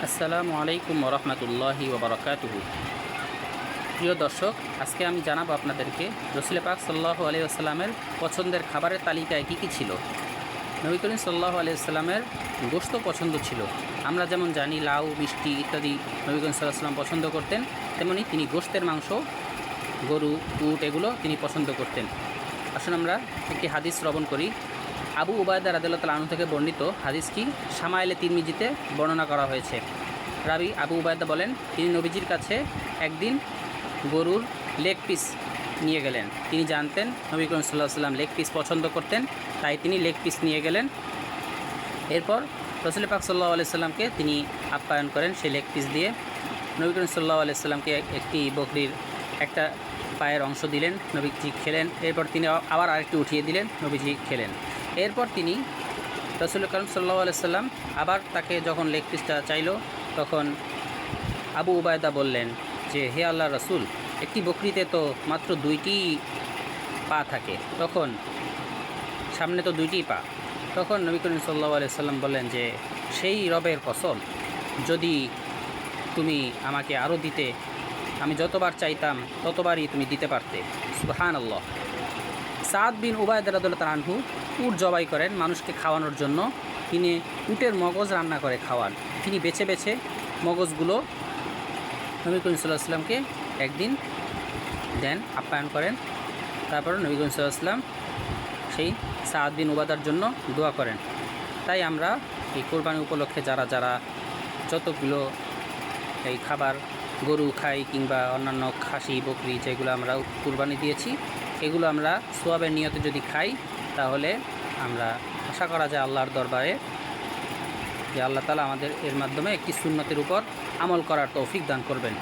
আসসালামু আলাইকুম ওরহমতুল্লাহি ওবরাকাতুহু। প্রিয় দর্শক, আজকে আমি জানাবো আপনাদেরকে রসুল পাক সাল্লাল্লাহু আলাইহি ওয়াসাল্লামের পছন্দের খাবারের তালিকায় কী কী ছিল। নবী করিম সাল্লাল্লাহু আলাইহি ওয়াসাল্লামের গোশত পছন্দ ছিল। আমরা যেমন জানি লাউ, মিষ্টি ইত্যাদি নবী করিম সাল্লাল্লাহু আলাইহি ওয়াসাল্লাম পছন্দ করতেন, তেমনি তিনি গোশতের মাংস, গরু, উট এগুলো তিনি পছন্দ করতেন। আসুন আমরা একটি হাদিস শ্রবণ করি। আবু উবায়দা রাদিয়াল্লাহু তাআলা আনহু থেকে বর্ণিত হাদিসটি শামাইলে তিরমিজিতে বর্ণনা করা হয়েছে। রাবি আবু উবায়দা বলেন, তিনি নবীজির কাছে একদিন গরুর লেগ পিস নিয়ে গেলেন। তিনি জানতেন নবী করিম সাল্লাল্লাহু আলাইহি ওয়াসাল্লাম লেগ পিস পছন্দ করতেন, তাই তিনি লেগ পিস নিয়ে গেলেন। এরপর রাসূল পাক সাল্লাল্লাহু আলাইহি ওয়াসাল্লামকে তিনি আপ্যায়ন করেন সেই লেগ পিস দিয়ে। নবী করিম সাল্লাল্লাহু আলাইহি ওয়াসাল্লামকে একটি বকরির একটা পায়ের অংশ দিলেন, নবীজি খেলেন। এরপর তিনি আবার আরেকটি উঠিয়ে দিলেন, নবীজি খেলেন। এরপর তিনি রাসূল করিম সাল্লাল্লাহু আলাইহি ওয়াসাল্লাম আবার তাকে যখন লেগ পিসটা চাইল, তখন আবু উবায়দা বললেন যে, হে আল্লাহর রাসূল, একটি বকরিতে তো মাত্র 2টি পা থাকে, তখন সামনে তো 2টি পা। তখন নবী করিম সাল্লাল্লাহু আলাইহি ওয়াসাল্লাম বললেন যে, সেই রবের কসম, যদি তুমি আমাকে আরও দিতে, আমি যতবার চাইতাম ততবারই তুমি দিতে পারতে। সুবহানাল্লাহ। সাদ বিন উবায়দা রাদিয়াল্লাহু তাআলা আনহু উট জবাই করেন মানুষকে খাওয়ানোর জন্য। তিনি উটের মগজ রান্না করে খাওয়ান। তিনি বেছে বেছে মগজগুলো নবী করিম সাল্লাল্লাহু আলাইহি ওয়াসাল্লামকে একদিন দেন, আপ্যায়ন করেন। তারপর নবী করিম সাল্লাল্লাহু আলাইহি ওয়াসাল্লাম সেই সাদ বিন উবাদার জন্য দোয়া করেন। তাই আমরা এই কোরবানি উপলক্ষে যারা যারা যতগুলো এই খাবার গরু খাই কিংবা অন্যান্য খাসি, বকরি যেগুলো আমরা কুরবানি দিয়েছি, এগুলো আমরা সোয়াবের নিয়তে যদি খাই, তাহলে আমরা আশা করা যায় আল্লাহর দরবারে যে আল্লাহ তাআলা আমাদের এর মাধ্যমে একটি সুন্নতের উপর আমল করার তৌফিক দান করবেন।